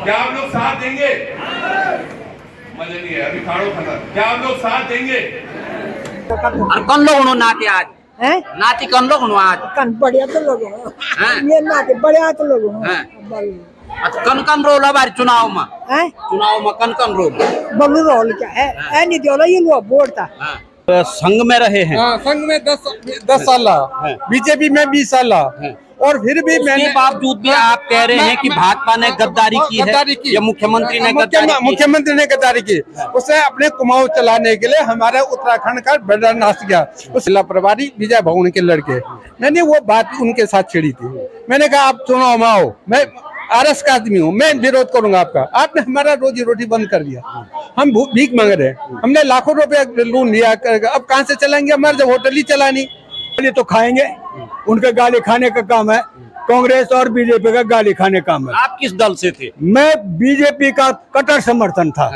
क्या आप लोग साथ देंगे? मजा नहीं है अभी खाड़ो खाना। क्या आप लोग साथ देंगे? और कौन लोग उन्होंने नाते आज हैं? नाती कौन लोग उन्होंने आज कन बढ़िया तो लोग हैं? ये नाते बढ़िया तो लोग हैं? अच्छा कन कन रोल हमारे चुनाव में कन कन रोल बबलू रोल क्या है नहीं दियो ये लो वोट था। संघ में रहे हैं। हाँ, संघ में 10 साल है। बीजेपी में 20 साल है। और फिर भी उसके बावजूद भी आप कह रहे हैं कि भाजपा ने गद्दारी की है या मुख्यमंत्री ने गद्दारी की? मुख्यमंत्री ने गद्दारी की। उसे अपने कुमाऊं चलाने के लिए हमारे उत्तराखंड का बेड़ा नाश किया। उस जिला प्रभारी विजय भवन के लड़के, मैंने वो बात उनके साथ छिड़ी थी। मैंने कहा आप चुनाव में आओ, मैं आरएस का आदमी हूँ, मैं विरोध करूंगा आपका। आपने हमारा रोजी रोटी बंद कर दिया, हम भीख मांग रहे हैं। हमने लाखों रुपए लोन लिया, अब कहाँ से चलाएंगे? हमारे जब होटल ही चलानी तो खाएंगे, उनके गाली खाने का काम है। कांग्रेस और बीजेपी का गाली खाने का काम है। आप किस दल से थे? मैं बीजेपी का कट्टर समर्थन था।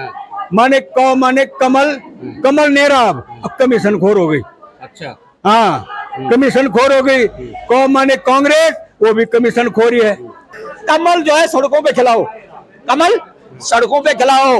माने कमल नेराब अब कमीशन खोर हो गई। अच्छा हाँ, कमीशन खोर हो गई। माने कांग्रेस, वो भी कमीशन खोरी है। कमल जो है सड़कों पे खिलाओ, कमल सड़कों पे खिलाओ।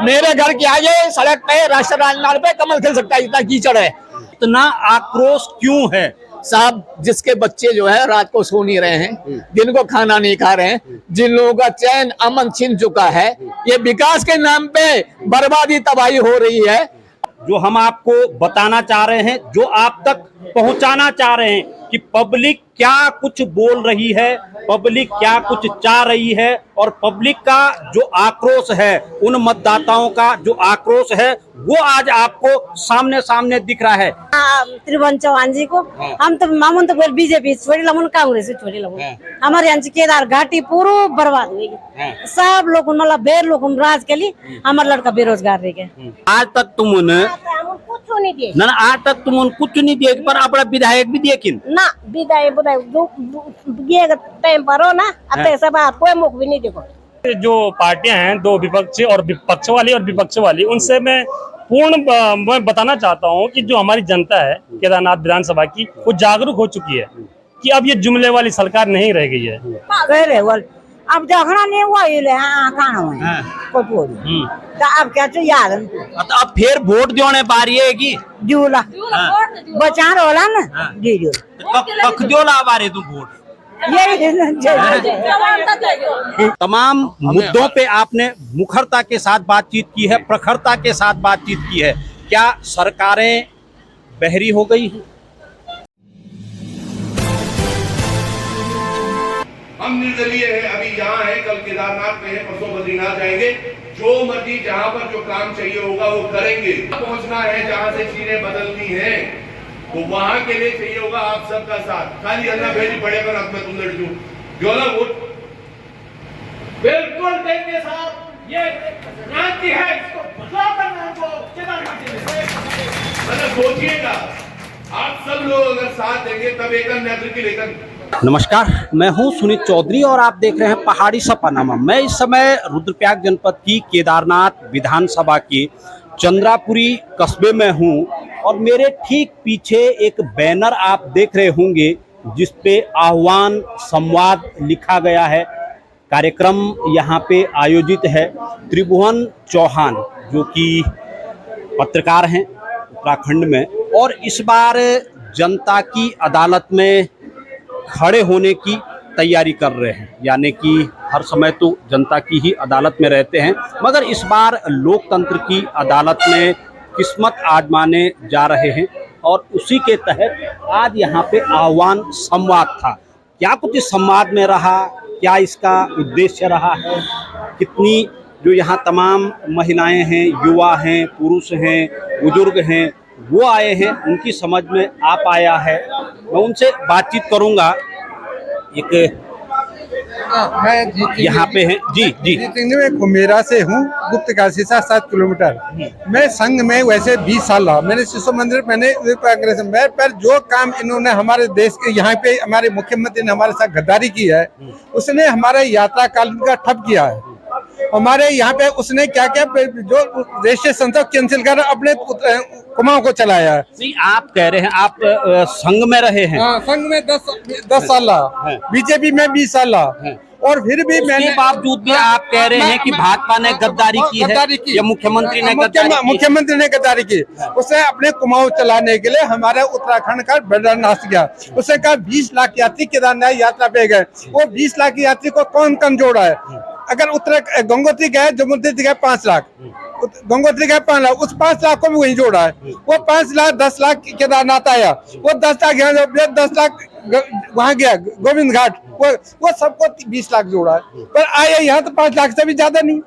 मेरे घर के आगे सड़क पे राष्ट्रीय राजमार्ग पे कमल खिल सकता है, इतना कीचड़ है। इतना आक्रोश क्यों है? साहब जिसके बच्चे जो है रात को सो नहीं रहे हैं, दिन को खाना नहीं खा रहे हैं, जिन लोगों का चैन अमन छिन चुका है, ये विकास के नाम पे बर्बादी तबाही हो रही है। जो हम आपको बताना चाह रहे हैं, जो आप तक पहुंचाना चाह रहे हैं कि पब्लिक क्या कुछ बोल रही है, पब्लिक क्या कुछ चाह रही है और पब्लिक का जो आक्रोश है, उन मतदाताओं का जो आक्रोश है, वो आज आपको सामने सामने दिख रहा है। त्रिभुवन चौहान जी को हम तो मामून तो फिर बीजेपी छोड़ी लमुन, कांग्रेस से छोड़ी लमुन। हमारे यहाँ केदार घाटी पूरा बर्बाद हुई। सब लोग मतलब बेर लोग राज के लिए हमारा लड़का बेरोजगार रह गए। आज तक तुम कुछ नहीं दिए ना, आज तक तुम कुछ नहीं दिए, पर अपना विधायक भी देकिन ना विधायक ये टाइम पर हो ना अब सब आपको मुख भी नहीं देखो। जो पार्टियां हैं, दो विपक्षी और विपक्ष वाली और विपक्ष वाली, उनसे मैं मैं बताना चाहता हूं कि जो हमारी जनता है केदारनाथ विधानसभा की, वो जागरूक हो चुकी है कि अब ये जुमले वाली सरकार नहीं रह गई है। अब देखना नहीं हुआ ये खाना अब क्या चाहिए यार अब फिर वोट देने बारी है कि जूला बचान होला ना जी जो कख दियोला बारे तू वोट। तमाम मुद्दों पे आपने मुखरता के साथ बातचीत की है, प्रखरता के साथ बातचीत की है। क्या सरकारें बहरी हो गई हैं? हम निर्दलीय है, अभी यहाँ है, कल केदारनाथ में है, परसों बद्रीनाथ जाएंगे। जो मर्जी जहाँ पर जो काम चाहिए होगा वो करेंगे। पहुँचना है जहाँ से चीजें बदलनी है, तो वहां के लिए चाहिए होगा आप सबका साथ। खाली अल्लाह भेजी पड़ेगा ना मैं तुम लड़जू जोला वोट बिल्कुल देंगे साहब। ये क्रांति है, इसको बदलाव करना है। मतलब सोचिएगा, आप सब लोग अगर साथ देंगे तब एक नेतृत्व लेकर। नमस्कार, मैं हूं सुनीत चौधरी और आप देख रहे हैं पहाड़ी सपनामा। मैं इस समय रुद्रप्रयाग जनपद की केदारनाथ विधानसभा के चंद्रापुरी कस्बे में हूं और मेरे ठीक पीछे एक बैनर आप देख रहे होंगे जिस पे आह्वान संवाद लिखा गया है। कार्यक्रम यहाँ पे आयोजित है। त्रिभुवन चौहान जो कि पत्रकार हैं उत्तराखंड में, और इस बार जनता की अदालत में खड़े होने की तैयारी कर रहे हैं। यानी कि हर समय तो जनता की ही अदालत में रहते हैं, मगर इस बार लोकतंत्र की अदालत में किस्मत आजमाने जा रहे हैं और उसी के तहत आज यहाँ पे आह्वान संवाद था। क्या कुछ इस संवाद में रहा, क्या इसका उद्देश्य रहा है, कितनी जो यहाँ तमाम महिलाएं हैं, युवा हैं, पुरुष हैं, बुजुर्ग हैं, वो आए हैं, उनकी समझ में आ पाया है। मैं उनसे बातचीत करूँगा। एक मैं यहाँ पे हैं जी मैं कुमेरा से हूँ, गुप्त काशी से 7 किलोमीटर। मैं संघ में वैसे 20 साल रहा। मैंने शिशु मंदिर, मैंने कांग्रेस में, पर जो काम इन्होंने हमारे देश के यहाँ पे हमारे मुख्यमंत्री ने हमारे साथ गद्दारी की है, उसने हमारा यात्रा काल का ठप किया है। हमारे यहाँ पे उसने क्या क्या जो रजिस्ट्रेशन था कैंसिल कर अपने कुमाऊं को चलाया है। नहीं, आप कह रहे हैं आप संघ में रहे हैं। हाँ, संघ में 10 साल रहा, बीजेपी में 20 साल रहा, और फिर भी मैंने उसके बावजूद भी आप कह रहे हैं कि भाजपा ने गद्दारी की है या मुख्यमंत्री ने गद्दारी की? मुख्यमंत्री ने गद्दारी की। उसने अपने कुमाऊं चलाने के लिए हमारे उत्तराखंड का बेदानाथ किया। उसने कहा 20 लाख यात्री केदारनाथ यात्रा पे गए, वो 20 लाख यात्री को कौन कम जोड़ा है? अगर गंगोत्री गए, जमुनोत्री गए 5 लाख, गंगोत्री गए 5 लाख, उस 5 लाख को भी वही जोड़ा है। वो 5 लाख 10 लाख केदारनाथ आया, वो 10 लाख यहाँ 10 लाख वहां गया गोविंद घाट, वो सबको 20 लाख जोड़ा है, पर आया यहाँ तो 5 लाख से भी ज्यादा नहीं,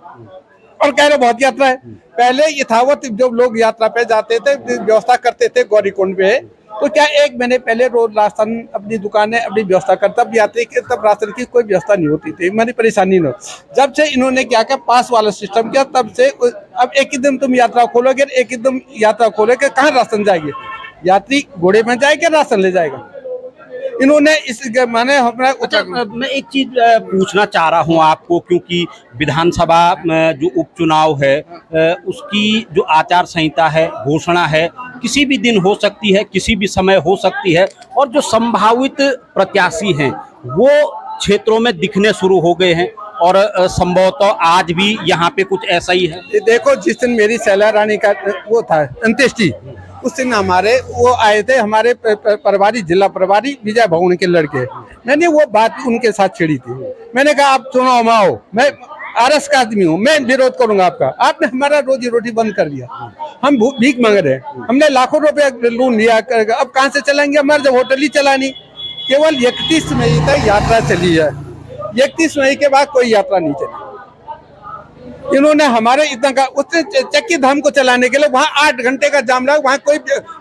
और कह रहे बहुत यात्रा है। पहले यथावत जो लोग यात्रा पे जाते थे, व्यवस्था करते थे गौरीकुंड पे, तो क्या 1 महीने पहले रोज राशन अपनी दुकानें अपनी व्यवस्था करता, तब यात्री के तब राशन की कोई व्यवस्था नहीं होती थी, हमारी परेशानी न। जब से इन्होंने क्या किया, पास वाला सिस्टम किया, तब से अब एक ही दिन तुम यात्रा खोलोगे, एक ही दिन यात्रा खोलोगे, कहाँ राशन जाएगी? यात्री घोड़े में जाएगा, राशन ले जाएगा। इन्होंने इस माने अच्छा, मैं एक चीज पूछना चाह रहा हूं आपको, क्योंकि विधानसभा में जो उपचुनाव है उसकी जो आचार संहिता है, घोषणा है, किसी भी दिन हो सकती है, किसी भी समय हो सकती है, और जो संभावित प्रत्याशी हैं वो क्षेत्रों में दिखने शुरू हो गए हैं, और संभवतः आज भी यहाँ पे कुछ ऐसा ही है। देखो, जिस दिन मेरी सैला रानी का वो था अंत्येष्टि, उस दिन हमारे वो आए थे, हमारे प्रभारी, जिला प्रभारी विजय भवन के लड़के। मैंने वो बात उनके साथ छिड़ी थी। मैंने कहा आप चुनाव में आओ, मैं आरएस का आदमी हूँ, मैं विरोध करूंगा आपका। आपने हमारा रोजी रोटी बंद कर दिया, हम भीख मांग रहे हैं, हमने लाखों रुपए लोन लिया, अब कहाँ से चलाएंगे? हमारे जब होटल ही चलानी। केवल 31 मई तक यात्रा चली है, 31 मई के बाद कोई यात्रा नहीं चली। इन्होंने हमारे इतना का उसने चक्की धाम को चलाने के लिए वहाँ 8 घंटे का जाम लगा, वहाँ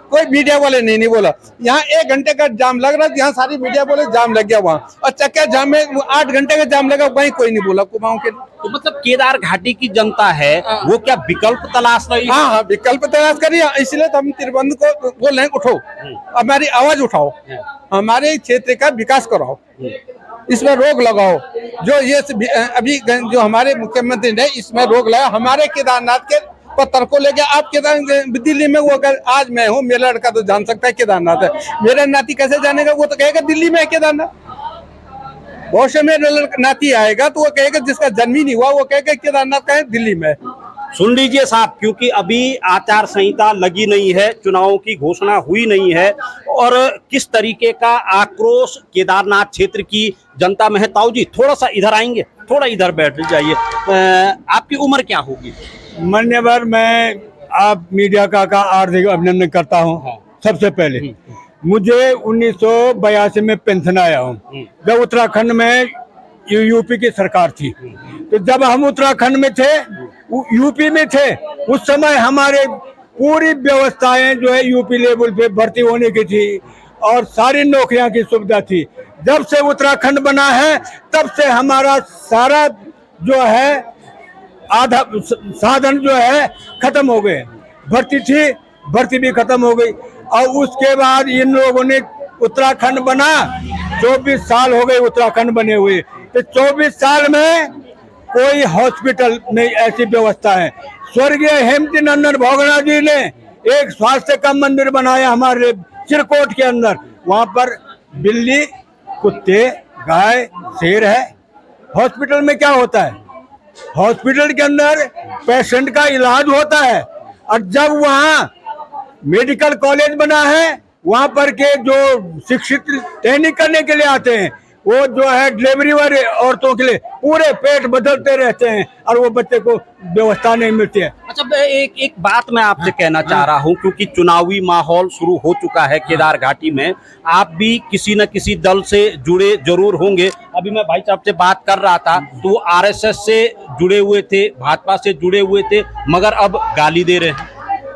कोई मीडिया वाले नहीं बोला। यहाँ 1 घंटे का जाम लग रहा, यहाँ सारी मीडिया बोले जाम लग गया वहाँ, और चक्का जाम में 8 घंटे का जाम लगा, वहीं कोई नहीं बोला कुमाऊं के। तो मतलब केदार घाटी की जनता है वो क्या विकल्प तलाश रही है? हाँ, विकल्प तलाश करिए, इसलिए तो हम तिरुबंध को बोल रहे हैं, उठो, हमारी आवाज उठाओ, हमारे क्षेत्र का विकास कराओ, इसमें रोक लगाओ। जो ये अभी जो हमारे मुख्यमंत्री ने इसमें रोक लगाया, हमारे केदारनाथ के पत्थर को लेके आप केदार दिल्ली में, वो अगर आज मैं हूँ, मेरा लड़का तो जान सकता है केदारनाथ है, मेरा नाती कैसे जानेगा? वो तो कहेगा दिल्ली में है केदारनाथ। भविष्य में नाती आएगा तो वो कहेगा, जिसका जन्म ही नहीं हुआ वो कहेगा केदारनाथ का है, दिल्ली में। सुन लीजिए साहब, क्योंकि अभी आचार संहिता लगी नहीं है, चुनावों की घोषणा हुई नहीं है, और किस तरीके का आक्रोश केदारनाथ क्षेत्र की जनता में है। ताऊ जी थोड़ा सा इधर आएंगे, थोड़ा इधर बैठ जाइए। आपकी उम्र क्या होगी? मान्यवर, मैं आप मीडिया का हार्दिक अभिनंदन करता हूँ। सबसे पहले मुझे 1982 में पेंशन आया हूँ, जब उत्तराखंड में यूपी की सरकार थी। तो जब हम उत्तराखंड में थे, यूपी में थे, उस समय हमारे पूरी व्यवस्थाएं जो है यूपी लेवल पे भर्ती होने की थी, और सारी नौकरियां की सुविधा थी। जब से उत्तराखंड बना है तब से हमारा सारा जो है आधा साधन जो है खत्म हो गए। भर्ती थी, भर्ती भी खत्म हो गई, और उसके बाद इन लोगों ने उत्तराखंड बना, 24 साल हो गए उत्तराखंड बने हुए। तो 24 साल में कोई हॉस्पिटल में ऐसी व्यवस्था है। स्वर्गीय हेमचंद नंदन भोगना जी ने एक स्वास्थ्य का मंदिर बनाया हमारे चिरकोट के अंदर। वहां पर बिल्ली, कुत्ते, गाय, शेर है। हॉस्पिटल में क्या होता है? हॉस्पिटल के अंदर पेशेंट का इलाज होता है, और जब वहाँ मेडिकल कॉलेज बना है, वहाँ पर के जो शिक्षित ट्रेनिंग करने के लिए आते हैं, वो जो है डिलीवरी वाले औरतों के लिए पूरे पेट बदलते रहते हैं, और वो बच्चे को व्यवस्था नहीं मिलती है। अच्छा, एक बात मैं आपसे कहना चाह रहा हूं, क्योंकि चुनावी माहौल शुरू हो चुका है केदार घाटी में, आप भी किसी न किसी दल से जुड़े जरूर होंगे। अभी मैं भाई साहब से बात कर रहा था तो वो आरएसएस से जुड़े हुए थे, भाजपा से जुड़े हुए थे, मगर अब गाली दे रहे हैं।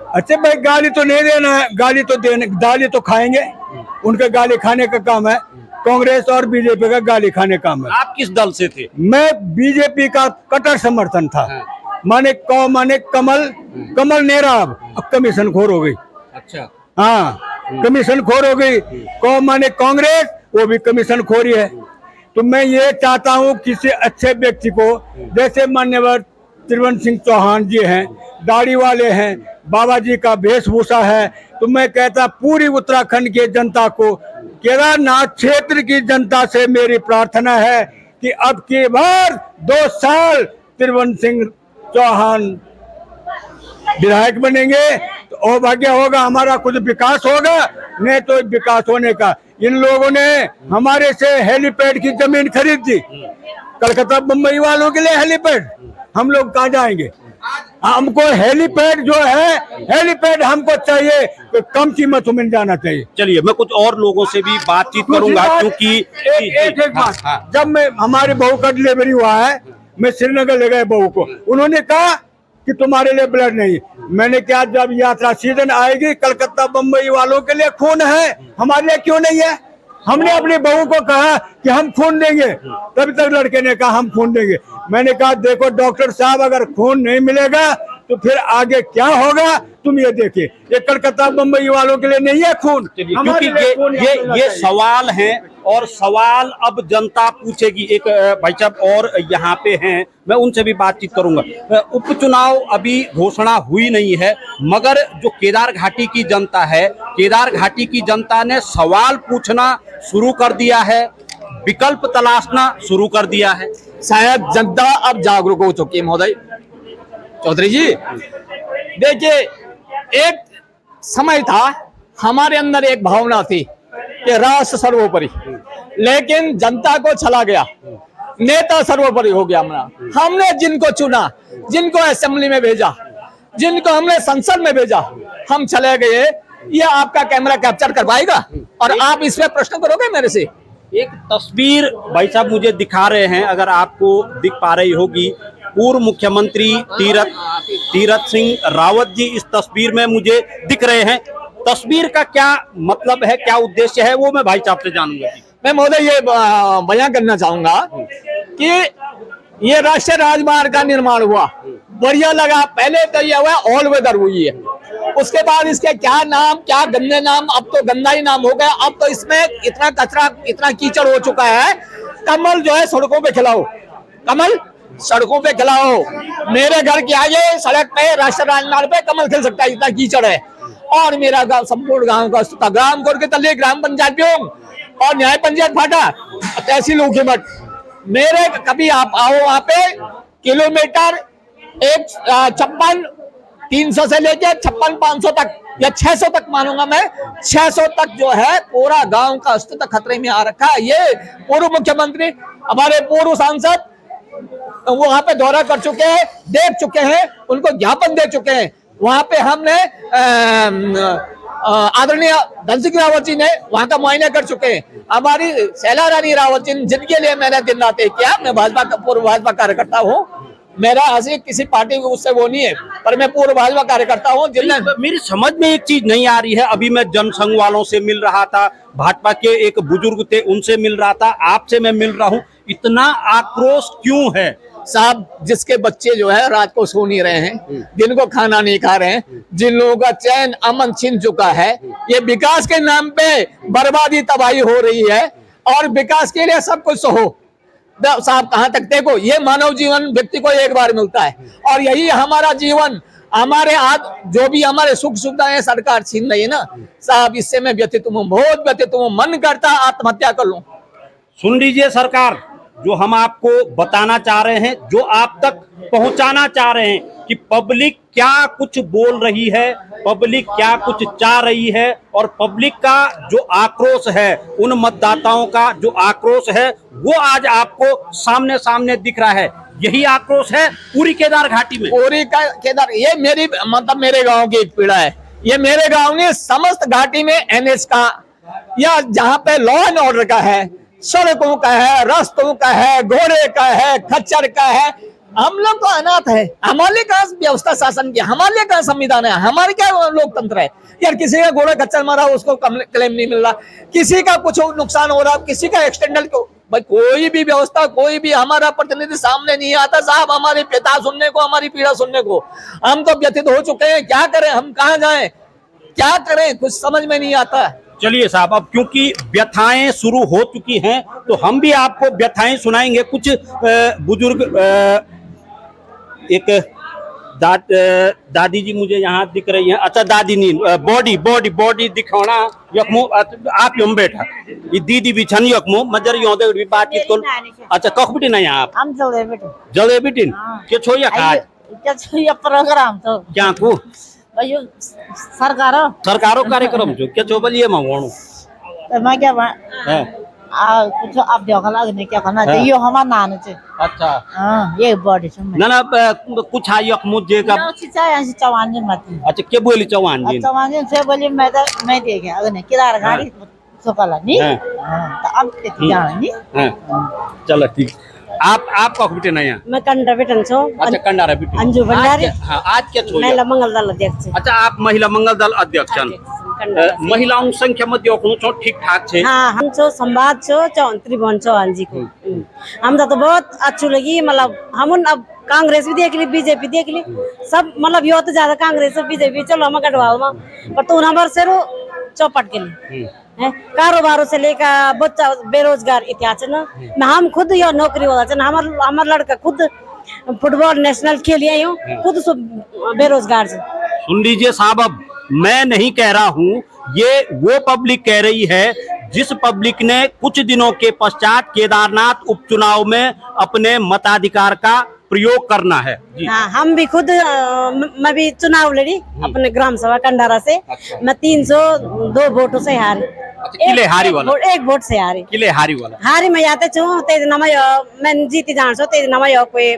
अच्छा भाई, गाली तो नहीं देना है, गाली तो खाएंगे, उनके गाली खाने का काम है। कांग्रेस और बीजेपी का गाली खाने का काम है। आप किस दल से थे? मैं बीजेपी का कट्टर समर्थन था। माने कमल नेराब, अब कमीशन खोर हो गई। अच्छा, हाँ, कमीशन खोर हो गई। माने कांग्रेस, वो भी कमीशन खोरी है। तो मैं ये चाहता हूँ किसी अच्छे व्यक्ति को, जैसे मान्यवर त्रिवेंद्र सिंह चौहान जी हैं, दाढ़ी वाले हैं, बाबा जी का वेशभूषा है। तो मैं कहता पूरी उत्तराखंड की जनता को, केदारनाथ क्षेत्र की जनता से मेरी प्रार्थना है कि अब की बार 2 साल त्रिवेंद्र सिंह चौहान विधायक बनेंगे तो सौभाग्य होगा, हमारा कुछ विकास होगा, नहीं तो विकास होने का। इन लोगों ने हमारे से हेलीपैड की जमीन खरीद दी, कलकत्ता बम्बई वालों के लिए हेलीपैड, हम लोग कहाँ जाएंगे? हमको हेलीपैड जो है, हेलीपैड हमको चाहिए तो कम कीमत में जाना चाहिए। चलिए मैं कुछ और लोगों से भी बातचीत करूंगा, क्योंकि एक बात, जब मैं हमारी बहू का डिलीवरी हुआ है, मैं श्रीनगर ले गए बहू को, उन्होंने कहा कि तुम्हारे लिए ब्लड नहीं। मैंने कहा जब यात्रा सीजन आएगी, कलकत्ता बम्बई वालों के लिए खून है, हमारे लिए क्यों नहीं है? हमने अपनी बहू को कहा कि हम खून देंगे, तभी तक लड़के ने कहा हम खून देंगे। मैंने कहा देखो डॉक्टर साहब, अगर खून नहीं मिलेगा तो फिर आगे क्या होगा तुम ये देखिए। ये कलकत्ता बम्बई वालों के लिए नहीं है खून, क्योंकि ये सवाल है और सवाल अब जनता पूछेगी। एक भाई साहब और यहाँ पे हैं, मैं उनसे भी बातचीत करूंगा। उपचुनाव अभी घोषणा हुई नहीं है, मगर जो केदार घाटी की जनता है, केदार घाटी की जनता ने सवाल पूछना शुरू कर दिया है, विकल्प तलाशना शुरू कर दिया है। शायद जनता अब जागरूक हो चुकी है महोदय चौधरी जी। देखिए, एक समय था, हमारे अंदर एक भावना थी कि राष्ट्र सर्वोपरि, लेकिन जनता को चला गया, नेता सर्वोपरि हो गया। हमने जिनको चुना, जिनको असेंबली में भेजा, जिनको हमने संसद में भेजा, हम चले गए। ये आपका कैमरा कैप्चर कर पाएगा और आप इसमें प्रश्न करोगे मेरे से? एक तस्वीर भाई साहब मुझे दिखा रहे हैं, अगर आपको दिख पा रही होगी, पूर्व मुख्यमंत्री तीरथ सिंह रावत जी इस तस्वीर में मुझे दिख रहे हैं। तस्वीर का क्या मतलब है, क्या उद्देश्य है, वो मैं भाई साहब से जानूंगा। मैं महोदय ये बयान करना चाहूंगा कि ये राष्ट्रीय राजमार्ग का निर्माण हुआ, बढ़िया लगा। पहले तो ये हुआ ऑल वेदर हुई है, उसके बाद इसके क्या नाम, क्या गंदे नाम, अब तो गंदा ही नाम हो गया। अब तो इसमें इतना कचरा, इतना कीचड़ हो चुका है। कमल जो है सड़कों पे खिलाओ, कमल सड़कों पे खिलाओ। मेरे घर के आगे सड़क पे, राष्ट्रीय राजमार्ग पे कमल खिल सकता है, इतना कीचड़ है। और मेरा गांव, संपूर्ण गांव का ग्राम कोर के तले ग्राम पंचायत ब्योम और न्याय पंचायत फाटा, तहसील ऊखीमठ। मेरे कभी आप आओ वहां पे, किलोमीटर 300 से लेके 56-500 तक या 600 तक मानूंगा मैं, 600 तक जो है पूरा गांव का अस्तित्व खतरे में आ रखा है। ये पूर्व मुख्यमंत्री, हमारे पूर्व सांसद वो वहां पे दौरा कर चुके हैं, देख चुके हैं, उनको ज्ञापन दे चुके हैं। वहां पे हमने आदरणीय धन सिंह रावत जी ने वहां का मुआयना कर चुके हैं। हमारी शैला रानी रावत जी, जिनके लिए मैंने दिन रात एक किया, मैं भाजपा का पूर्व भाजपा कार्यकर्ता हूँ, मेरा हंसी किसी पार्टी को उससे वो नहीं है, पर मैं पूर्व भाजपा कार्यकर्ता हूँ। मेरी समझ में एक चीज नहीं आ रही है। अभी मैं जनसंघ वालों से मिल रहा था, भाजपा के एक बुजुर्ग थे उनसे मिल रहा था, आपसे मैं मिल रहा हूँ, इतना आक्रोश क्यों है? साहब, जिसके बच्चे जो है रात को सो नहीं रहे हैं, दिन को खाना नहीं खा रहे हैं, जिन लोगों का चैन अमन छिन चुका है, ये विकास के नाम पे बर्बादी तबाही हो रही है। और विकास के लिए सब कुछ सहो साहब, कहाँ तक? देखो, ये मानव जीवन व्यक्ति को एक बार मिलता है और यही हमारा जीवन, हमारे हाथ जो भी हमारे सुख सुविधाएं सरकार छीन रही है ना साहब, इससे मैं व्यथित हूँ, बहुत व्यथित हूँ। मन करता आत्महत्या कर लूं। सुन लीजिए सरकार, जो हम आपको बताना चाह रहे हैं, जो आप तक पहुंचाना चाह रहे हैं कि पब्लिक क्या कुछ बोल रही है, पब्लिक क्या कुछ चाह रही है, और पब्लिक का जो आक्रोश है, उन मतदाताओं का जो आक्रोश है, वो आज आपको सामने सामने दिख रहा है। यही आक्रोश है पूरी केदार घाटी में, पूरी केदार। ये मेरी मतलब मेरे गांव की एक पीड़ा है, ये मेरे गांव ने समस्त घाटी में एनएच का या जहाँ पे लॉ एंड ऑर्डर का है, सड़कों का है, रास्तों का है, घोड़े का है, खच्चर का है। हम लोग तो अनाथ है, हमारे कहाँ व्यवस्था शासन की, हमारे कहाँ संविधान है, हमारे क्या लोकतंत्र है यार? किसी का घोड़ा खच्चर मारा उसको क्लेम नहीं मिल रहा, किसी का कुछ नुकसान हो रहा, किसी का एक्सटेंडल को, भाई कोई भी व्यवस्था, कोई भी हमारा प्रतिनिधि सामने नहीं आता साहब, हमारी पिता सुनने को, हमारी पीड़ा सुनने को। हम तो व्यथित हो चुके हैं, क्या करें, हम कहाँ जाएं, क्या करें, कुछ समझ में नहीं आता। चलिए साहब, अब क्योंकि व्यथाएं शुरू हो चुकी हैं तो हम भी आपको व्यथाएं सुनाएंगे। कुछ बुजुर्ग एक दादी जी मुझे यहाँ दिख रही हैं। अच्छा दादी नी बॉडी दिखाना यकमो आप यम बैठा ये दीदी भी छन यकमो मजर योदे भी बातचीत को। अच्छा कख बिटिन है आप हम जले बेटे जले बिटिन के छो या खाज क्या ये प्रोग्राम तो क्या को भाई सरकारो कार्यक्रम जो के छो बलिए मंगोणु तो मैं क्या है कुछ आप देखा लगे क्या करना चाहिए हमारा नान से। अच्छा हाँ ये बॉडी समय ना कुछ आई यकमो जे का चौहान जी मत अच्छा के बोली चौहान जी से बोली मैं देखे अगर नहीं किरार गाड़ी सुकला नहीं तो अब कितनी जाना नहीं। चलो ठीक आप कख बिटिन नहीं है मैं कंडा बेटन छो। अच्छा कंडारा बिटिन अंजू भंडारी हाँ आज क्या छो महिला मंगल दल अध्यक्ष। अच्छा आप महिला मंगल दल अध्यक्ष महिलाओं संख्या में देखो छो ठीक ठाक छे। हाँ हम छो संवाद छो त्रिभुवन चौहान जी को हम तो बहुत अच्छी लगी मतलब हम अब कांग्रेस भी देख ली बीजेपी देख ली सब मतलब यो तो ज्यादा कांग्रेस बीजेपी चलो हम गढ़वाल में पर तो हमारे से चौपट के लिए कारोबारों से लेकर बच्चा बेरोजगार इतिहास है ना हम खुद यो नौकरी वाला हमारा लड़का खुद फुटबॉल नेशनल खेलिए यूँ खुद बेरोजगार से। सुन लीजिए साहब अब मैं नहीं कह रहा हूँ ये वो पब्लिक कह रही है जिस पब्लिक ने कुछ दिनों के पश्चात केदारनाथ उपचुनाव में अपने मताधिकार का प्रयोग करना है जी। हाँ हम भी खुद मैं भी चुनाव लड़ी अपने ग्राम सभा कंडारा से। अच्छा। मैं 302 वोटों से हारी। अच्छा, किले हारी वाला एक वोट से हारी किले हारी वाला हारी मैं आते छू तेज नमा मैं जीती जान सो तेज नमा कोई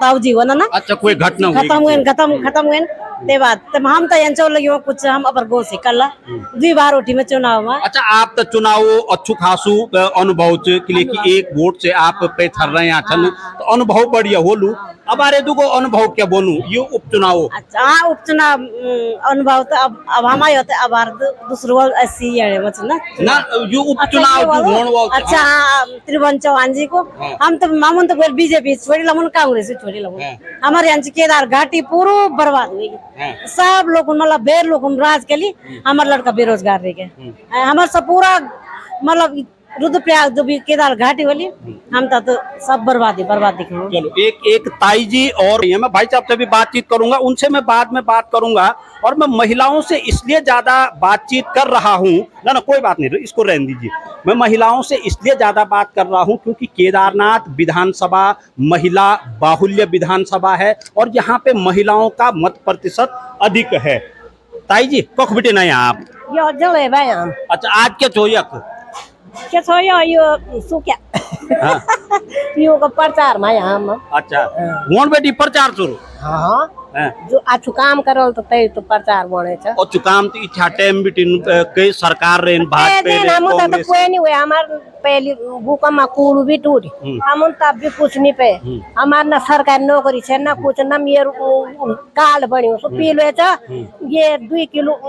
ताऊ जीवन ना। अच्छा कोई घटना खत्म हुए ते बाद तब हम तो यांचो लगियो कुछ हम अपर गो से कल्ला 2 बार उठी में चुनाव में। अच्छा आप तो चुनाव अच्छु खासू अनुभव छ किले की एक वोट से आप पे थर रहे हैं छन तो अनुभव बढ़िया होलू अब आरे दुगो अनुभव क्या बोलूं ये उपचुनाव। अच्छा हाँ उपचुनाव अनुभव तो अब हमारे होते अब दूसरो 80 यारे मतलब ना ये उपचुनाव जो होने वाला। अच्छा हाँ त्रिभुवन चौहान जी को हम तो मामून तो बीजेपी छोड़ी लमुन कांग्रेस छोड़ी लमुन हमारे यहाँ केदार घाटी पूरा बर्बाद हुई सब लोग मतलब बेर लोग राज के लिए हमारा लड़का बेरोजगार रह गए हमारे सब पूरा मतलब रुद्रप्रयाग जो भी केदार घाटी वाली हम तो सब बर्बादी चलो एक ताई जी और मैं भाई साहब से भी बातचीत करूंगा उनसे मैं बाद में बात करूंगा और मैं महिलाओं से इसलिए ज्यादा बातचीत कर रहा हूं ना कोई बात नहीं इसको रहने दीजिए मैं महिलाओं से इसलिए ज्यादा बात कर रहा हूं क्योंकि केदारनाथ विधानसभा महिला बाहुल्य विधानसभा है और यहाँ पे महिलाओं का मत प्रतिशत अधिक है। ताई जी कख बिटे नहीं आप अच्छा आज क्या चोयक क्या यो सुक्या यो का प्रचार में हम अच्छा वोन बेटी प्रचार शुरू हाँ जो अच्छु काम करल तो तय तो प्रचार बने छ अच्छु काम तो इच्छा टाइम बिटिन के सरकार रे भाजपा रे हम तो कोई नहीं हुए हमार पहली भूकंप में कूड़ भी टूट हम तब भी कुछ नहीं पे हमार ना सरकार नौकरी छे ना कुछ ना मेरे काल बनी सो पीले छ ये 2 किलो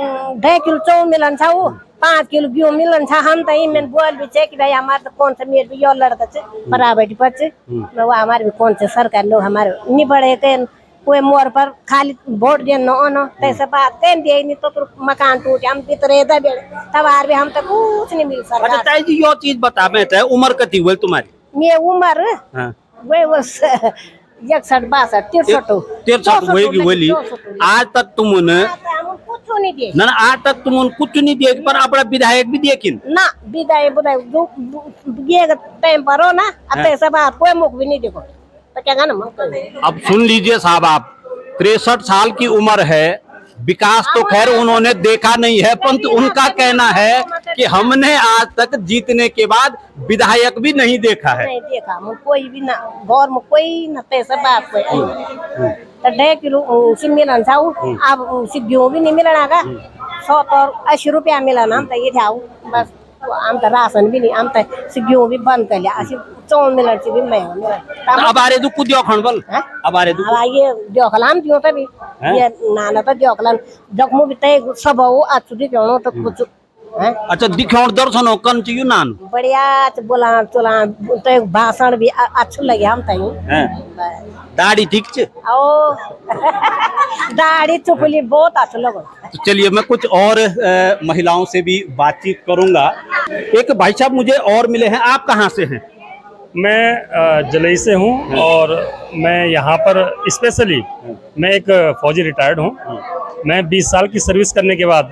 2 किलो चाउल मिलन छ 5 किलो गेहूं मिलन छ हम त इमें बोल भी छे कि भाई हमार तो कौन सा मेरे भी यो लड़का छे बराबर पर छे वो हमार भी कौन से सरकार लोग हमारे नहीं बढ़े के कोई मोर पर खाली वोट देना न तैसे बात कह दिए नहीं तो मकान टूटे हम भीतरे तब भी हम तो कुछ नहीं मिल सकता। अच्छा ताई जी यो चीज बता मैं तो उम्र कती हुई तुम्हारी मैं उम्र वही बस 61 63 होगी बोली आज तक तुमने कुछ नहीं दिए ना आज तक तुम कुछ नहीं दिए पर अपना विधायक भी देकिन ना विधायक जो ये टाइम पर हो ना तैसे बात कोई मुख भी नहीं देखो तो क्या ना अब सुन लीजिए साहब आप 63 साल की उम्र है विकास तो खैर उन्होंने देखा नहीं है परंतु उनका कहना है कि हमने आज तक जीतने के बाद विधायक भी नहीं देखा है। नहीं देखा कोई भी ना गौर में कोई ना पैसा बात कोई तो 2 किलो मिलन था अब गेहूं भी नहीं मिलना का 100 और 80 रुपया मिलना हम तो ये था बस हम तो राशन भी नहीं हम तो गेहूं भी बंद कर लिया चौल मिलन से भी महंगा मिला अब आरे दु कुछ देखण बल अब आरे दु ये देखलाम दियो तभी ये नाना तो देखलाम जखमु भी तय सब हो अच्छी क्यों तो कुछ अच्छा दिखाउन दर्शन हो कन चाहिए नान बढ़िया बोला चला तो भाषण भी अच्छा लगे हम तई दाढ़ी ठीक छे ओ दाढ़ी चुपली बहुत अच्छा लगा। तो चलिए मैं कुछ और महिलाओं से भी बातचीत करूंगा। एक भाई साहब मुझे और मिले हैं आप कहाँ से हैं? मैं जलई से हूँ और मैं यहाँ पर स्पेशली मैं एक फौजी रिटायर्ड हूँ। मैं 20 साल की सर्विस करने के बाद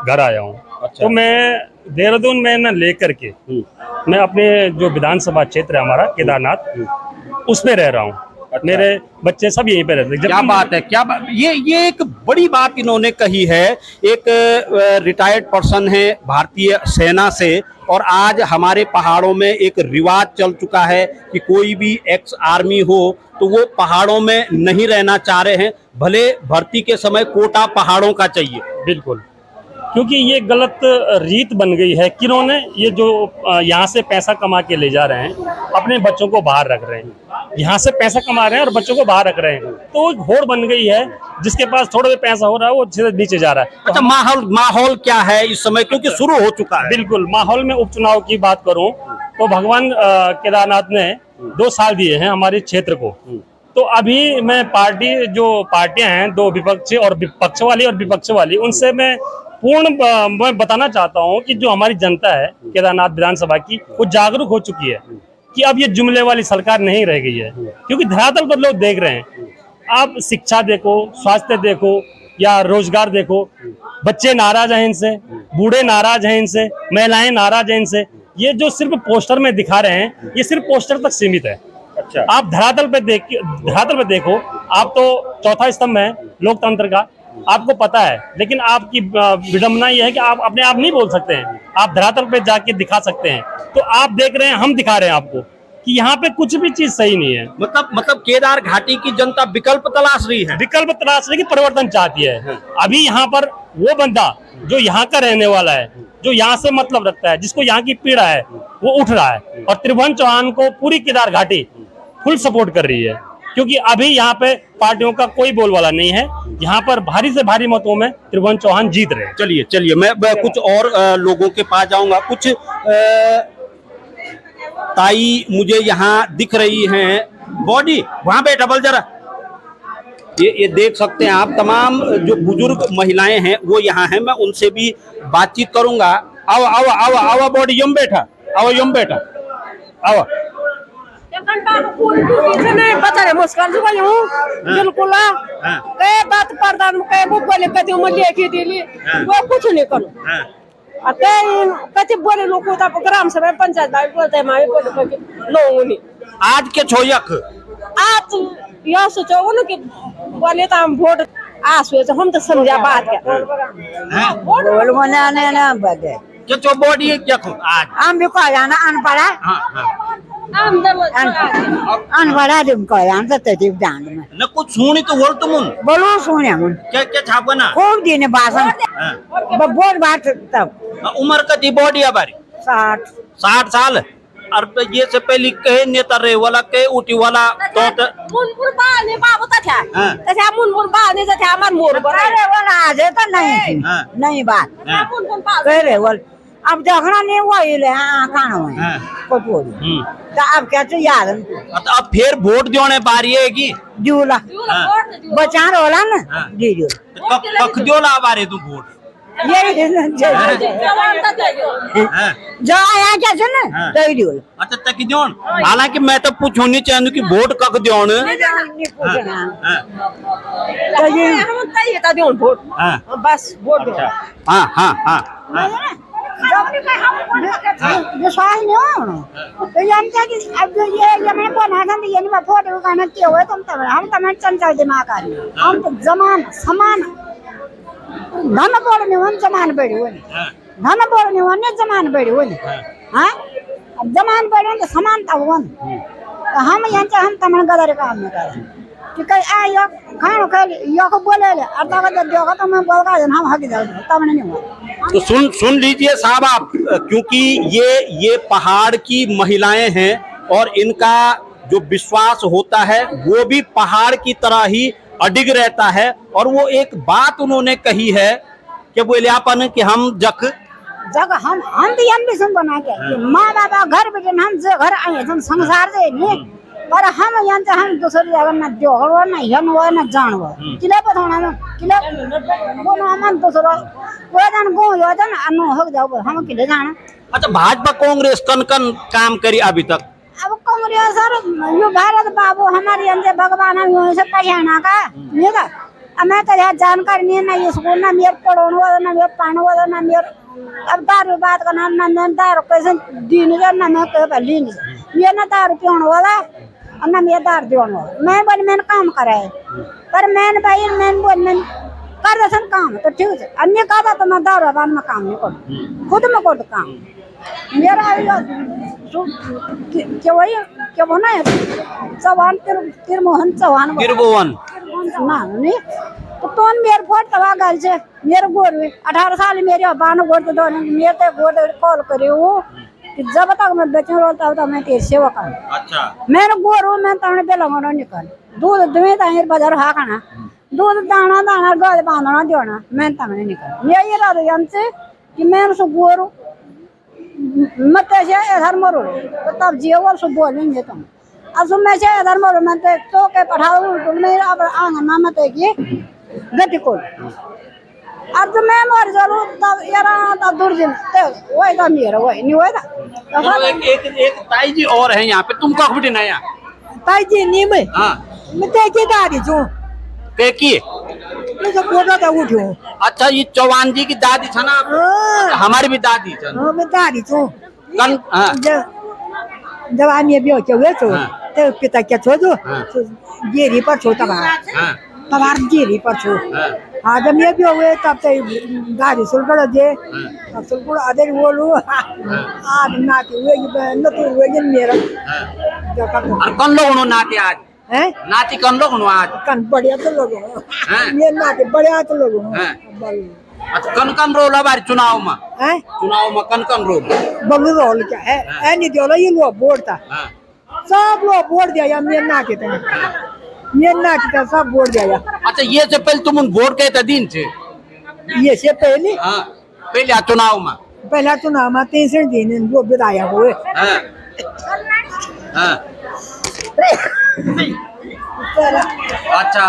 घर आया हूँ। तो मैं देहरादून में न लेकर के मैं अपने जो विधानसभा क्षेत्र है हमारा केदारनाथ उसमें रह रहा हूँ। मेरे बच्चे सब यहीं पे रहते हैं। क्या बात है, क्या बात, ये एक बड़ी बात इन्होंने कही है। एक रिटायर्ड पर्सन है भारतीय सेना से और आज हमारे पहाड़ों में एक रिवाज चल चुका है कि कोई भी एक्स आर्मी हो तो वो पहाड़ों में नहीं रहना चाह रहे हैं, भले भर्ती के समय कोटा पहाड़ों का चाहिए। बिल्कुल, क्योंकि ये गलत रीत बन गई है। किन्होंने ये जो यहाँ से पैसा कमा के ले जा रहे हैं अपने बच्चों को बाहर रख रहे हैं, यहाँ से पैसा कमा रहे हैं और बच्चों को बाहर रख रहे हैं। तो एक होड़ बन गई है, जिसके पास थोड़ा भी पैसा हो रहा है वो सीधे नीचे जा रहा है। अच्छा, माहौल क्या है इस समय, क्योंकि शुरू हो चुका है? बिल्कुल, माहौल में उपचुनाव की बात करूं तो भगवान केदारनाथ ने 2 साल दिए हैं हमारे क्षेत्र को। तो अभी मैं पार्टियां हैं, 2 विपक्षी और पक्ष वाली और विपक्ष वाली, उनसे मैं मैं बताना चाहता हूं कि जो हमारी जनता है केदारनाथ विधानसभा की, वो जागरूक हो चुकी है कि अब ये जुमले वाली सरकार नहीं रह गई है। क्योंकि धरातल पर लोग देख रहे हैं। आप शिक्षा देखो, स्वास्थ्य देखो या रोजगार देखो, बच्चे नाराज हैं इनसे, बूढ़े नाराज हैं इनसे, महिलाएं नाराज हैं इनसे। ये जो सिर्फ पोस्टर में दिखा रहे हैं ये सिर्फ पोस्टर तक सीमित है। अच्छा, आप धरातल पे देखो, आप तो चौथा स्तंभ है लोकतंत्र का, आपको पता है। लेकिन आपकी विडंबना ये है कि आप अपने आप नहीं बोल सकते हैं, आप धरातल पे जाके दिखा सकते हैं। तो आप देख रहे हैं, हम दिखा रहे हैं आपको कि यहाँ पे कुछ भी चीज सही नहीं है। मतलब केदार घाटी की जनता विकल्प तलाश रही है, विकल्प तलाश रही, परिवर्तन चाहती है। अभी यहाँ पर वो बंदा जो यहाँ का रहने वाला है, जो यहाँ से मतलब रखता है, जिसको यहाँ की पीड़ा है, वो उठ रहा है। और त्रिभुवन चौहान को पूरी केदार घाटी फुल सपोर्ट कर रही है, क्योंकि अभी यहाँ पे पार्टियों का कोई बोलबाला नहीं है। यहाँ पर भारी से भारी मतों में त्रिभुवन चौहान जीत रहे हैं। चलिए मैं कुछ और लोगों के पास जाऊंगा। कुछ ताई मुझे यहाँ दिख रही हैं, बॉडी वहां पे डबल जरा, ये देख सकते हैं आप, तमाम जो बुजुर्ग महिलाएं हैं वो यहाँ हैं। मैं उनसे भी बातचीत करूंगा। आओ बॉडी, यम बैठा, आओ। पता नहीं मुस्कान से बोली हूँ बिल्कुल। कई बात प्रधान कई वो बोले कभी मैं लेके दिली वो कुछ नहीं करूँ। कई बोले लोग ग्राम सभा पंचायत बोलते हैं लोगों ने आज के छोयक आज यह सोचो ना कि बोले तो हम वोट आस हुए, हम तो समझा बात क्या बोल मनाने ना बदे क्या चो बॉडी क्या खो आज हम भी कह जाना अनपढ़ा अनपढ़ा तुम कह जाना तो जान में न कुछ सुनी तो बोल तुम बोलो सुने हम क्या छापा ना खूब दिन भाषण बोल बात तब उम्र कती बॉडी हमारी 60 साल। और ये से पहले कहे नेता रहे वाला कहे उठी वाला तो मुनपुर बाने बाबू था तथा मुनपुर बाने था हमार मोर अरे वाला आज तो नहीं बात कह रहे वाल अब देखना नहीं हुआ ये ले कहां हुआ कोपोरी तो अब क्या तो याद अब फिर वोट देने बारी है की जूला बचार होला ना जी जो कख जोला बारे तू वोट ये जो आया क्या सुन तो दियोल। अच्छा तक जोन, हालांकि मैं तो पूछूं नहीं चाहूं कि वोट कख जोन तो ये हम तय का दियोल वोट बस वोट हां विश्वास नहीं हो तो ये क्या कि अब ये मैं बना था ये नहीं फोटो का ना क्या हुआ तुम तब हम तो मैं चंचल दिमाग आ रही हम तो जमान समान धन बोलने वन जमान बड़ी होनी धन बोलने वन जमान बड़ी होनी हाँ अब जमान बड़ी तो समानता वन हम यहाँ हम तमन गदर काम में कर कि कहीं आ यो खानो खा यो को बोले ले अब तक देखो तो मैं बोल रहा हम हक जाओ तब नहीं हुआ। तो सुन लीजिए साहब आप, क्योंकि ये पहाड़ की महिलाएं हैं और इनका जो विश्वास होता है वो भी पहाड़ की तरह ही अडिग रहता है। और वो एक बात उन्होंने कही है कि बोले अपन कि हम जग हम भी एम्बिशन बना के माँ बाबा घर बेटे हम जो घर आए हम संसार से नहीं पर हम यहाँ से हम दूसरी जगह न जोड़ो न यन वो न जानवो किले पथोना न किले बोलो हम दूसरा वो जन गो यो जन अनु हो जाओ हम किले जाना। अच्छा, भाजपा कांग्रेस कन काम करी अभी तक अब कांग्रेस सर यो भारत बाबू हमारी अंदर भगवान हम से पहचाना का नहीं का अब मैं तो यार जानकारी नहीं ना ये स्कूल ना मेरे पढ़ने वाला ना मेरे पढ़ने वाला ना मेरे अब दारू बात का ना मैं दारू कैसे दिन का ना मैं कह पहले नहीं ये ना दारू पीने वाला और ना मेरे दारू पीने वाला मैं बन मैंने काम करा है पर मैंने भाई मैंने बोल मैं कर दसन काम तो ठीक है अन्य का तो मैं दारू बात में काम नहीं करूँ खुद में कर काम मेरा क्या वही क्या बना है चौहान तिरमोहन चौहान त्रिभुवन ना नहीं तो तोन मेरे फोट तवा गल से मेरे गोर 18 साल मेरे बान गोर तो दोन मेरे ते गोर कॉल करे वो कि जब तक मैं बेचूं रोलता तब मैं तेरी सेवा कर अच्छा मेरे गोर मैं तने पे लगाना निकल दूध दुए ताई बाजार हा खाना दूध दाना दाना गल बांधना देना मैं तने निकल ये रात यंसे कि मैं सो गोर मत से इधर मरो तब जीवन सो बोलेंगे तुम असु में से इधर मरो मैं तो के पठाओ मैं अब आंगन में मत की गति को अब तो मैं मर जाऊं तब यार तब दूर दिन तो वही तो मेरा वही नहीं होता एक ताई जी और है यहाँ पे तुम कहाँ बिटे नया ताई जी नहीं मैं हाँ मैं तेजी दादी जो के की मैं तो बोला था उठो अच्छा ये चौहान जी की दादी था ना हमारी भी दादी थी हां मैं दादी जो कल हाँ जब आने भी हो गए तो पिता क्या छोड़ो जेरी पर छोटा बाहर हाँ तबार जेरी पर छो हाँ जब ये भी हुए तब तो गाड़ी सुलगड़ दे सुलगड़ अदर बोलू आज ना के हुए न तो हुए मेरा जो कर और कौन लोग उन्होंने नाते आज हैं नाती कौन लोग उन्होंने आज कन बढ़िया तो लोग ये ना के बढ़िया तो लोग अच्छा कन रोल हमारे चुनाव में हैं चुनाव में कन रोल बबलू रोल क्या है ए नहीं दियो ये लोग वोट था सब लोग वोट दिया या मेरे ना के थे मेरे ना के सब वोट दिया अच्छा ये से पहले तुम उन वोट के दिन थे ये से पहले हाँ पहले चुनाव में पहला चुनाव में 3 दिन वो विधायक हुए हाँ हाँ अच्छा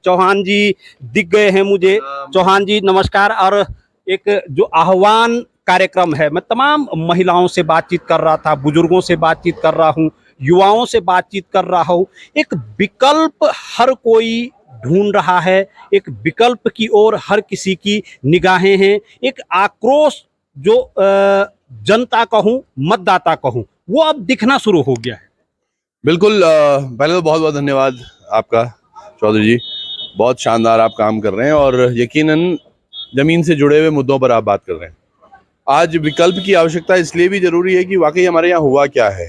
चौहान जी दिख गए हैं मुझे चौहान जी नमस्कार और एक जो आह्वान कार्यक्रम है मैं तमाम महिलाओं से बातचीत कर रहा था बुजुर्गों से बातचीत कर रहा हूँ युवाओं से बातचीत कर रहा हूँ एक विकल्प हर कोई ढूंढ रहा है एक विकल्प की ओर हर किसी की निगाहें हैं एक आक्रोश जो जनता कहूँ मतदाता कहूँ वो अब दिखना शुरू हो गया है बिल्कुल पहले तो बहुत बहुत धन्यवाद आपका चौधरी जी बहुत शानदार आप काम कर रहे हैं और यकीनन जमीन से जुड़े हुए मुद्दों पर आप बात कर रहे हैं आज विकल्प की आवश्यकता इसलिए भी जरूरी है कि वाकई हमारे यहाँ हुआ क्या है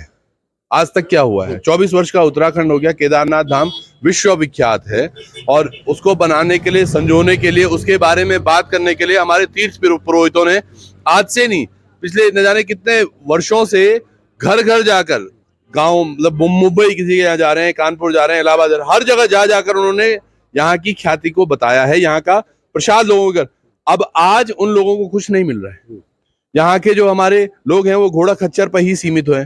आज तक क्या हुआ है 24 वर्ष का उत्तराखंड हो गया केदारनाथ धाम विश्वविख्यात है और उसको बनाने के लिए संजोने के लिए उसके बारे में बात करने के लिए हमारे तीर्थ पुरोहितों ने आज से नहीं पिछले न जाने कितने वर्षों से घर घर जाकर गांव मतलब मुंबई किसी के यहाँ जा रहे हैं कानपुर जा रहे हैं इलाहाबाद हर जगह जा जाकर उन्होंने यहाँ की ख्याति को बताया है यहाँ का प्रसाद लोगों को अब आज उन लोगों को कुछ नहीं मिल रहा है यहाँ के जो हमारे लोग हैं वो घोड़ा खच्चर पर ही सीमित हुए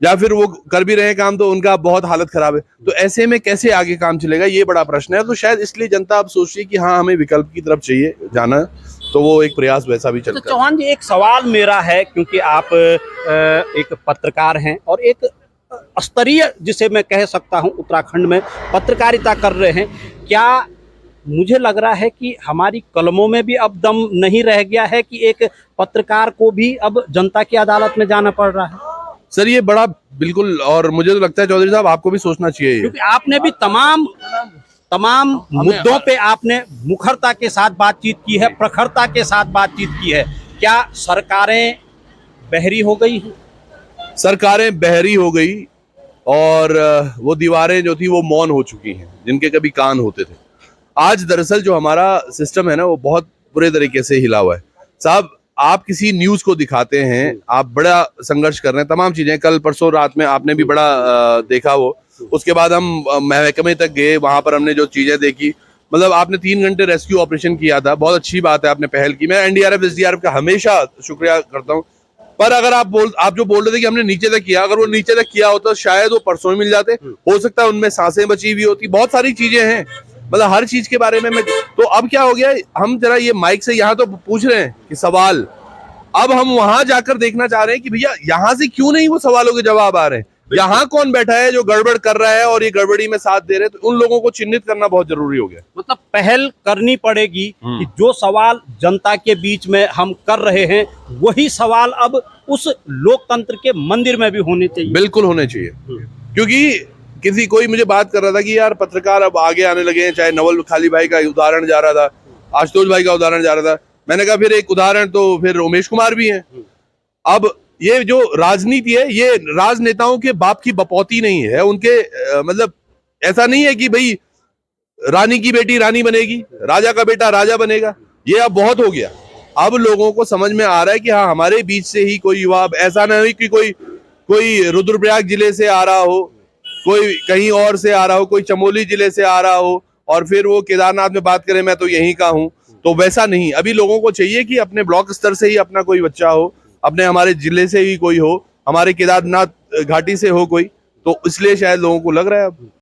या फिर वो कर भी रहे हैं काम तो उनका बहुत हालत खराब है तो ऐसे में कैसे आगे काम चलेगा ये बड़ा प्रश्न है तो शायद इसलिए जनता अब सोच रही है कि हाँ हमें विकल्प की तरफ चाहिए जाना तो वो एक प्रयास वैसा भी चल रहा है। चौहान जी एक सवाल मेरा है क्योंकि आप एक पत्रकार हैं और एक स्तरीय जिसे मैं कह सकता हूं उत्तराखंड में पत्रकारिता कर रहे हैं क्या मुझे लग रहा है कि हमारी कलमों में भी अब दम नहीं रह गया है कि एक पत्रकार को भी अब जनता की अदालत में जाना पड़ रहा है सर ये बड़ा बिल्कुल और मुझे तो लगता है चौधरी साहब आपको भी सोचना चाहिए क्योंकि आपने भी तमाम मुद्दों पे आपने मुखरता के साथ बातचीत की है प्रखरता के साथ बातचीत की है क्या सरकारें बहरी हो गई हैं सरकारें बहरी हो गई और वो दीवारें जो थी वो मौन हो चुकी हैं जिनके कभी कान होते थे आज दरअसल जो हमारा सिस्टम है ना वो बहुत बुरे तरीके से हिला हुआ है साहब आप किसी न्यूज को दिखाते हैं आप बड़ा संघर्ष कर रहे हैं तमाम चीजें कल परसों रात में आपने भी बड़ा देखा वो उसके बाद हम महकमे तक गए वहां पर हमने जो चीजें देखी मतलब आपने 3 घंटे रेस्क्यू ऑपरेशन किया था बहुत अच्छी बात है आपने पहल की मैं एनडीआरएफ एसडीआरएफ का हमेशा शुक्रिया करता हूँ पर अगर आप जो बोल रहे थे कि हमने नीचे तक किया अगर वो नीचे तक किया होता तो शायद वो परसों ही मिल जाते हो सकता है उनमें सांसें बची हुई होती बहुत सारी चीजें हैं मतलब हर चीज के बारे में मैं तो अब क्या हो गया हम जरा ये माइक से यहाँ तो पूछ रहे हैं कि सवाल अब हम वहां जाकर देखना चाह रहे हैं कि भैया यहाँ से क्यों नहीं वो सवालों के जवाब आ रहे हैं यहाँ कौन बैठा है जो गड़बड़ कर रहा है और ये गड़बड़ी में साथ दे रहे हैं, तो उन लोगों को चिन्हित करना बहुत जरूरी हो गया। मतलब पहल करनी पड़ेगी कि जो सवाल जनता के बीच में हम कर रहे हैं वही सवाल अब उस लोकतंत्र के मंदिर में भी होने चाहिए। बिल्कुल होने चाहिए, क्योंकि कोई मुझे बात कर रहा था कि यार पत्रकार अब आगे आने लगे हैं, चाहे नवल खाली भाई का उदाहरण जा रहा था, आशुतोष भाई का उदाहरण जा रहा था। मैंने कहा फिर एक उदाहरण तो फिर उमेश कुमार भी हैं। अब ये जो राजनीति है ये राजनेताओं के बाप की बपौती नहीं है, उनके मतलब ऐसा नहीं है कि भाई रानी की बेटी रानी बनेगी, राजा का बेटा राजा बनेगा, ये अब बहुत हो गया। अब लोगों को समझ में आ रहा है कि हाँ हमारे बीच से ही कोई युवा, ऐसा नहीं कि कोई रुद्रप्रयाग जिले से आ रहा हो, कोई कहीं और से आ रहा हो, कोई चमोली जिले से आ रहा हो और फिर वो केदारनाथ में बात करे मैं तो यहीं का हूँ, तो वैसा नहीं। अभी लोगों को चाहिए कि अपने ब्लॉक स्तर से ही अपना कोई बच्चा हो, अपने हमारे जिले से ही कोई हो, हमारे केदारनाथ घाटी से हो कोई, तो इसलिए शायद लोगों को लग रहा है अब